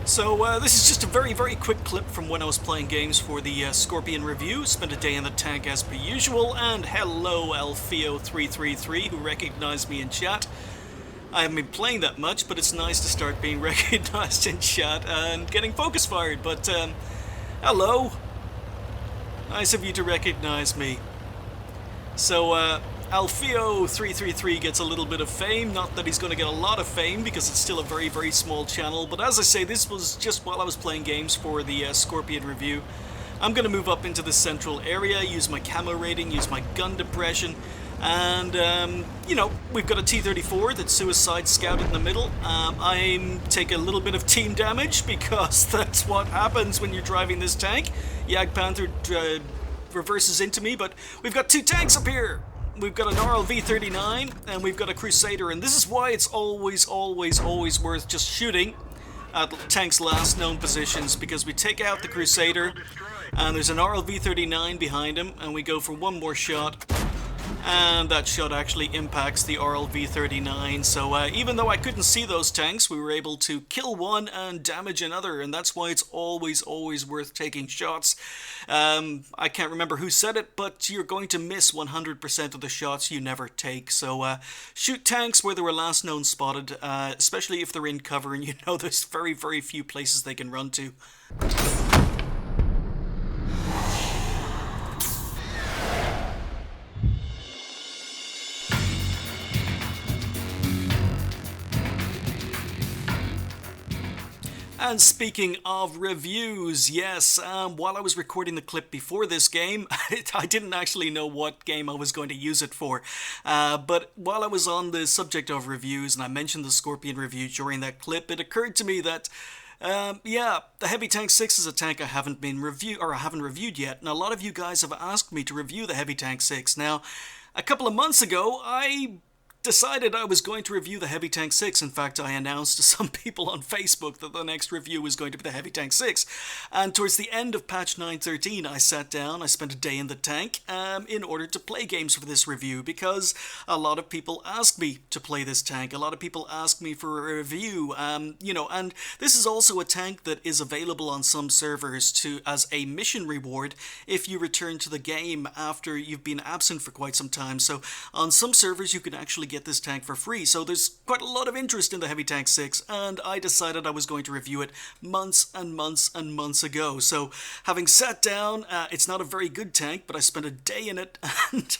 So this is just a very quick clip from when I was playing games for the Scorpion review. Spent a day in the tank as per usual, and hello Alfeo333 who recognized me in chat. I haven't been playing that much, but it's nice to start being recognized in chat and getting focus fired, but hello. Nice of you to recognize me. So Alfeo333 gets a little bit of fame, not that he's going to get a lot of fame because it's still a very small channel, but as I say, this was just while I was playing games for the Scorpion review. I'm going to move up into the central area, use my camo rating, use my gun depression, and you know, we've got a T-34 that's suicide scouted in the middle. I take a little bit of team damage because that's what happens when you're driving this tank. Jagdpanther reverses into me, but we've got two tanks up here. We've got an RLV-39 and we've got a Crusader, and this is why it's always worth just shooting at tanks' last known positions, because we take out the Crusader and there's an RLV-39 behind him and we go for one more shot, and that shot actually impacts the RLV-39. So even though I couldn't see those tanks, we were able to kill one and damage another, and that's why it's always worth taking shots. I can't remember who said it, but you're going to miss 100% of the shots you never take. So shoot tanks where they were last known spotted, especially if they're in cover and you know there's very few places they can run to. And speaking of reviews, yes, while I was recording the clip before this game, I didn't actually know what game I was going to use it for. But while I was on the subject of reviews, and I mentioned the Scorpion review during that clip, it occurred to me that yeah, the Heavy Tank 6 is a tank I haven't reviewed yet, and a lot of you guys have asked me to review the Heavy Tank 6. Now, a couple of months ago, I decided I was going to review the Heavy Tank 6. In fact, I announced to some people on Facebook that the next review was going to be the Heavy Tank 6. And towards the end of patch 9.13, I sat down, I spent a day in the tank in order to play games for this review, because a lot of people asked me to play this tank. A lot of people asked me for a review, you know, and this is also a tank that is available on some servers as a mission reward if you return to the game after you've been absent for quite some time. So on some servers you can actually get this tank for free, so there's quite a lot of interest in the Heavy Tank 6, and I decided I was going to review it months and months ago. So having sat down, it's not a very good tank, but I spent a day in it and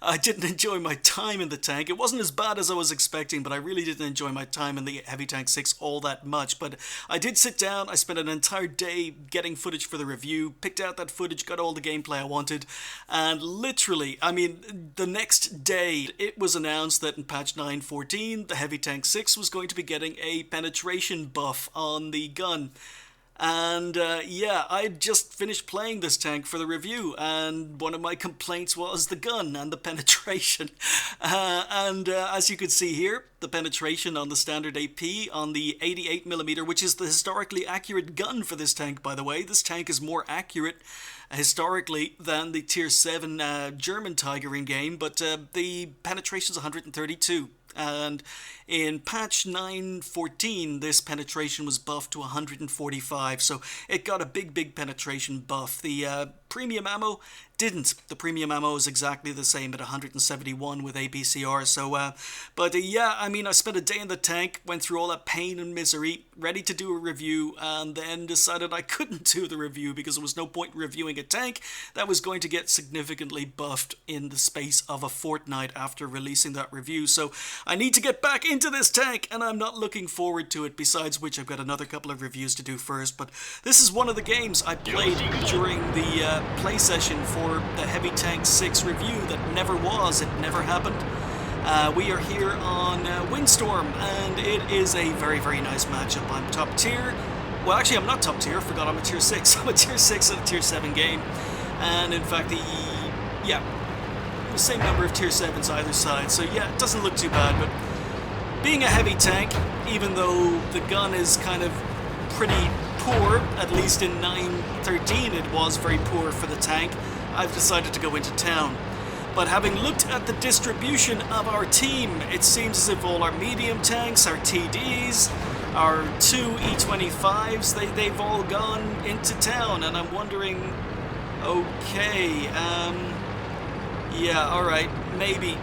I didn't enjoy my time in the tank. It wasn't as bad as I was expecting, but I really didn't enjoy my time in the Heavy Tank 6 all that much. But I did sit down, I spent an entire day getting footage for the review, picked out that footage, got all the gameplay I wanted, and literally, I mean, the next day it was announced that in patch 9.14, the Heavy Tank 6 was going to be getting a penetration buff on the gun. And yeah, I just finished playing this tank for the review, and one of my complaints was the gun and the penetration. As you can see here, the penetration on the standard AP on the 88mm, which is the historically accurate gun for this tank, by the way. This tank is more accurate historically than the tier 7 German Tiger in game, but the penetration is 132. And in patch 9.14, this penetration was buffed to 145, so it got a big penetration buff. The premium ammo didn't. The premium ammo is exactly the same at 171 with APCR, so, but yeah, I mean, I spent a day in the tank, went through all that pain and misery, ready to do a review, and then decided I couldn't do the review because there was no point in reviewing a tank that was going to get significantly buffed in the space of a fortnight after releasing that review. So I need to get back into this tank, and I'm not looking forward to it, besides which I've got another couple of reviews to do first. But this is one of the games I played during the play session for the Heavy Tank 6 review that never was. It never happened. We are here on Windstorm, and it is a very nice matchup. I'm top tier. Well, actually, I'm not top tier. I forgot I'm a tier 6. I'm a tier 6 in a tier 7 game. And in fact, the same number of tier 7s either side. So yeah, it doesn't look too bad, but being a heavy tank, even though the gun is kind of pretty poor, at least in 9.13 it was very poor for the tank, I've decided to go into town. But having looked at the distribution of our team, it seems as if all our medium tanks, our TDs, our two E25s, they've all gone into town, and I'm wondering, okay, yeah, alright, maybe,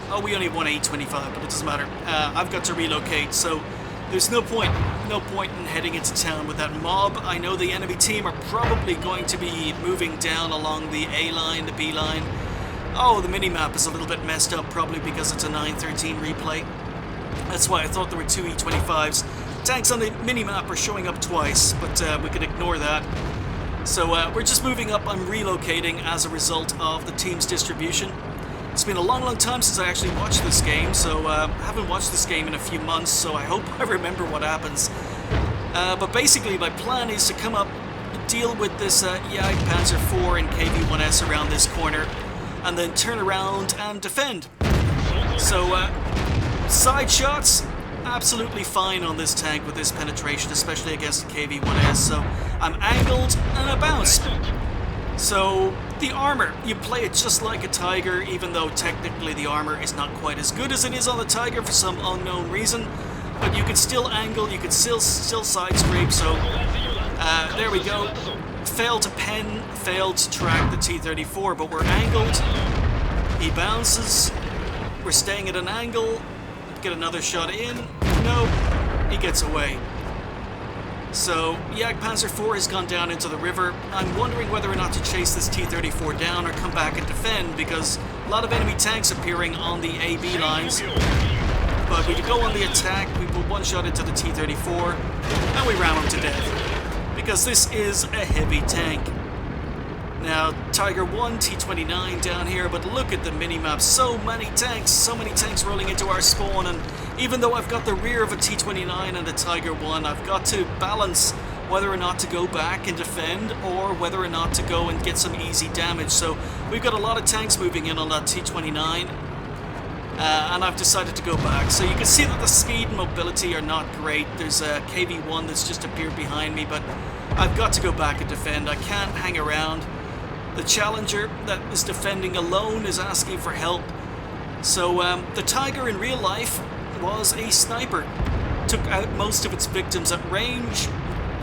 oh, we only have one E25, but it doesn't matter. I've got to relocate, so there's no point in heading into town with that mob. I know the enemy team are probably going to be moving down along the A line, the B line. Oh, the minimap is a little bit messed up, probably because it's a 913 replay. That's why I thought there were two E25s. Tanks on the minimap are showing up twice, but we can ignore that. So we're just moving up. I'm relocating as a result of the team's distribution. It's been a long time since I actually watched this game, so I haven't watched this game in a few months, so I hope I remember what happens. But basically my plan is to come up, deal with this Panzer IV and KV-1S around this corner, and then turn around and defend. So side shots, absolutely fine on this tank with this penetration, especially against the KV-1S. So I'm angled and I bounce. So the armor, you play it just like a Tiger, even though technically the armor is not quite as good as it is on the Tiger for some unknown reason. But you can still angle, you can still side scrape. So there we go. Failed to pen, failed to track the T-34, but we're angled. He bounces. We're staying at an angle. Get another shot in. No, he gets away. So, Panzer IV has gone down into the river. I'm wondering whether or not to chase this T-34 down or come back and defend, because a lot of enemy tanks appearing on the AB lines. But we go on the attack, we put one shot into the T-34, and we ram him to death. Because this is a heavy tank. Now, Tiger 1, T-29 down here, but look at the minimap. So many tanks rolling into our spawn, and even though I've got the rear of a T-29 and a Tiger 1, I've got to balance whether or not to go back and defend, or whether or not to go and get some easy damage. So we've got a lot of tanks moving in on that T-29, and I've decided to go back. So you can see that the speed and mobility are not great. There's a KV-1 that's just appeared behind me, but I've got to go back and defend. I can't hang around. The Challenger that is defending alone is asking for help. So the Tiger in real life was a sniper. Took out most of its victims at range,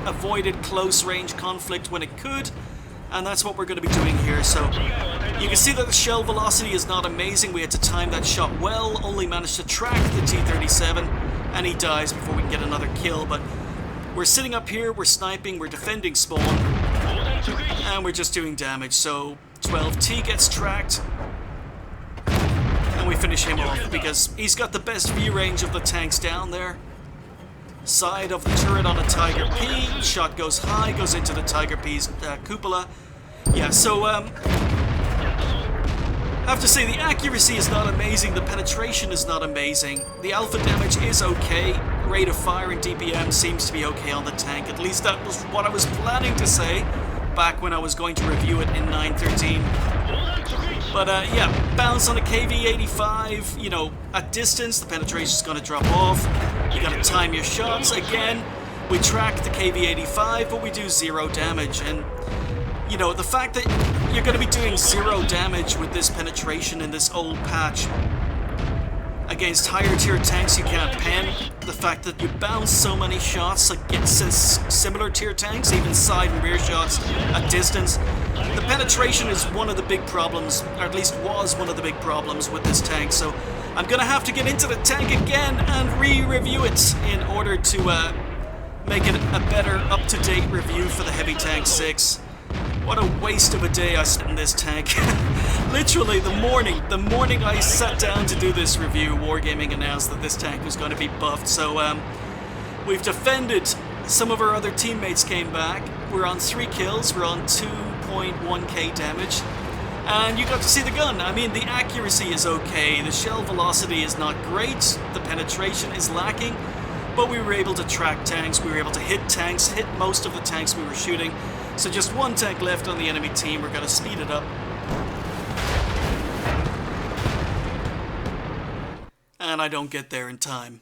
avoided close range conflict when it could, and that's what we're going to be doing here. So you can see that the shell velocity is not amazing. We had to time that shot well, only managed to track the T-37, and he dies before we can get another kill. But we're sitting up here, we're sniping, we're defending spawn, and we're just doing damage. So 12T gets tracked, and we finish him off because he's got the best view range of the tanks down there. Side of the turret on a Tiger P, shot goes high, goes into the Tiger P's cupola. Yeah, so I have to say the accuracy is not amazing, the penetration is not amazing, the alpha damage is okay, rate of fire and DPM seems to be okay on the tank. At least that was what I was planning to say back when I was going to review it in 913. But yeah, bounce on a KV-85, you know, at distance the penetration's going to drop off. You got to time your shots. Again, we track the KV-85, but we do 0 damage. And you know, the fact that you're going to be doing 0 damage with this penetration in this old patch against higher tier tanks you can't pen, the fact that you bounce so many shots against similar tier tanks, even side and rear shots at distance, the penetration is one of the big problems, or at least was one of the big problems with this tank. So I'm going to have to get into the tank again and re-review it in order to make it a better up-to-date review for the Heavy Tank 6. What a waste of a day I spent in this tank. Literally the morning I sat down to do this review, Wargaming announced that this tank was going to be buffed. So we've defended. Some of our other teammates came back. We're on 3 kills, we're on 2.1k damage. And you got to see the gun. I mean, the accuracy is okay, the shell velocity is not great, the penetration is lacking, but we were able to track tanks, we were able to hit tanks, hit most of the tanks we were shooting. So just 1 tank left on the enemy team. We're going to speed it up. And I don't get there in time.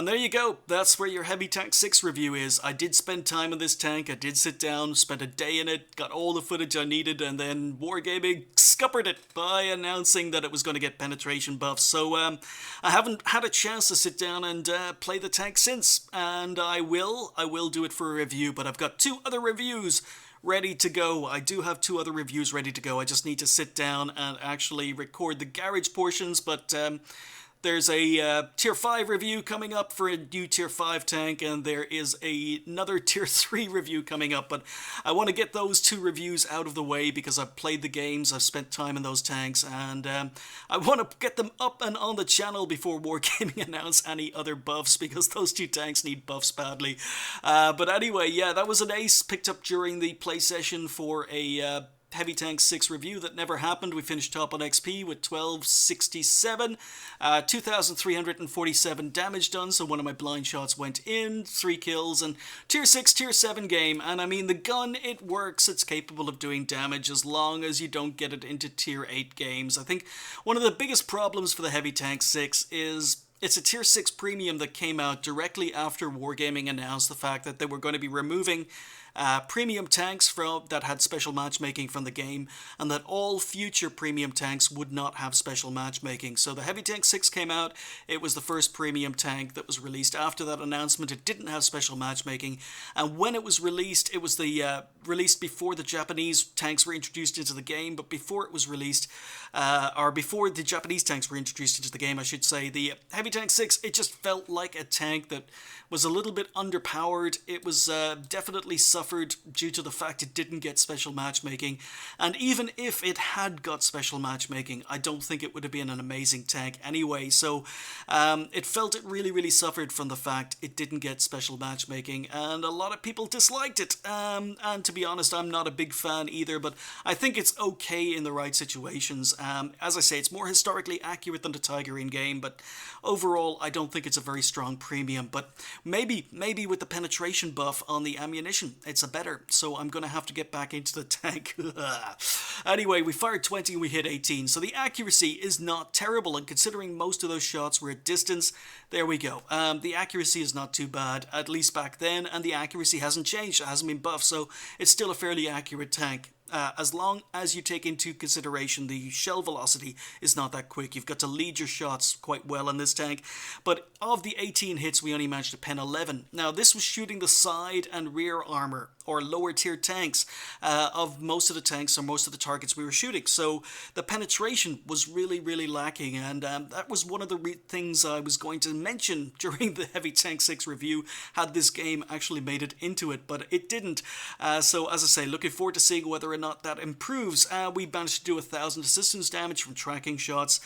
And there you go, that's where your Heavy Tank 6 review is. I did spend time on this tank, I did sit down, spent a day in it, got all the footage I needed, and then Wargaming scuppered it by announcing that it was going to get penetration buffs. So I haven't had a chance to sit down and play the tank since, and I will do it for a review, but I've got 2 other reviews ready to go. I do have 2 other reviews ready to go. I just need to sit down and actually record the garage portions, but there's a Tier 5 review coming up for a new Tier 5 tank, and there is another Tier 3 review coming up, but I want to get those 2 reviews out of the way because I've played the games, I've spent time in those tanks, and I want to get them up and on the channel before Wargaming announce any other buffs, because those 2 tanks need buffs badly. But anyway, yeah, that was an ace picked up during the play session for a Heavy Tank 6 review that never happened. We finished top on XP with 1267, 2,347 damage done, so one of my blind shots went in, 3 kills, and Tier 6, Tier 7 game, and I mean, the gun, it works, it's capable of doing damage as long as you don't get it into Tier 8 games. I think one of the biggest problems for the Heavy Tank 6 is it's a Tier 6 premium that came out directly after Wargaming announced the fact that they were going to be removing premium tanks that had special matchmaking from the game, and that all future premium tanks would not have special matchmaking. So the Heavy Tank 6 came out, it was the first premium tank that was released after that announcement. It didn't have special matchmaking, and when it was released, it was the released before the Japanese tanks were introduced into the game, but before it was released, or before the Japanese tanks were introduced into the game, I should say, the Heavy Tank 6, it just felt like a tank that was a little bit underpowered. It was definitely suffered due to the fact it didn't get special matchmaking, and even if it had got special matchmaking, I don't think it would have been an amazing tank anyway. So it felt it really suffered from the fact it didn't get special matchmaking, and a lot of people disliked it, and to be honest, I'm not a big fan either, but I think it's okay in the right situations. As I say, it's more historically accurate than the Tigerine game, but overall I don't think it's a very strong premium. But maybe with the penetration buff on the ammunition, it's a better, so I'm going to have to get back into the tank. Anyway, we fired 20 and we hit 18, so the accuracy is not terrible, and considering most of those shots were at distance, there we go. The accuracy is not too bad, at least back then, and the accuracy hasn't changed, it hasn't been buffed, so it's still a fairly accurate tank. As long as you take into consideration the shell velocity is not that quick. You've got to lead your shots quite well in this tank. But of the 18 hits, we only managed to pen 11. Now, this was shooting the side and rear armor, or lower tier tanks, of most of the tanks or most of the targets we were shooting. So the penetration was really lacking, and that was one of the things I was going to mention during the Heavy Tank 6 review, had this game actually made it into it, but it didn't. So as I say, looking forward to seeing whether or not that improves. We managed to do 1,000 assistance damage from tracking shots,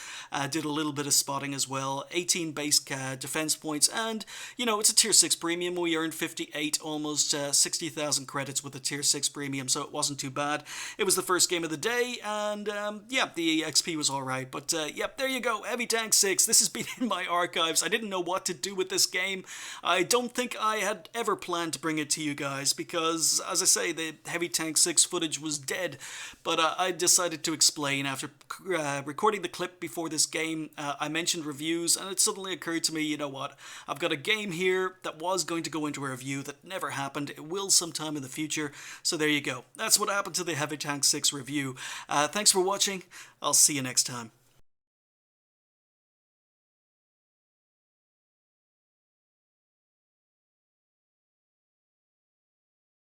did a little bit of spotting as well, 18 base defense points, and you know, it's a tier 6 premium. We earned 58, almost 60,000 credits with the tier 6 premium, so it wasn't too bad. It was the first game of the day, and yeah, the XP was alright, but yep, there you go, Heavy Tank 6. This has been in my archives. I didn't know what to do with this game. I don't think I had ever planned to bring it to you guys, because as I say, the Heavy Tank 6 footage was dead, but I decided to explain after recording the clip before this game. I mentioned reviews, and it suddenly occurred to me, you know what, I've got a game here that was going to go into a review that never happened. It will sometime in the future, so there you go. That's what happened to the Heavy Tank 6 review. Thanks for watching. I'll see you next time.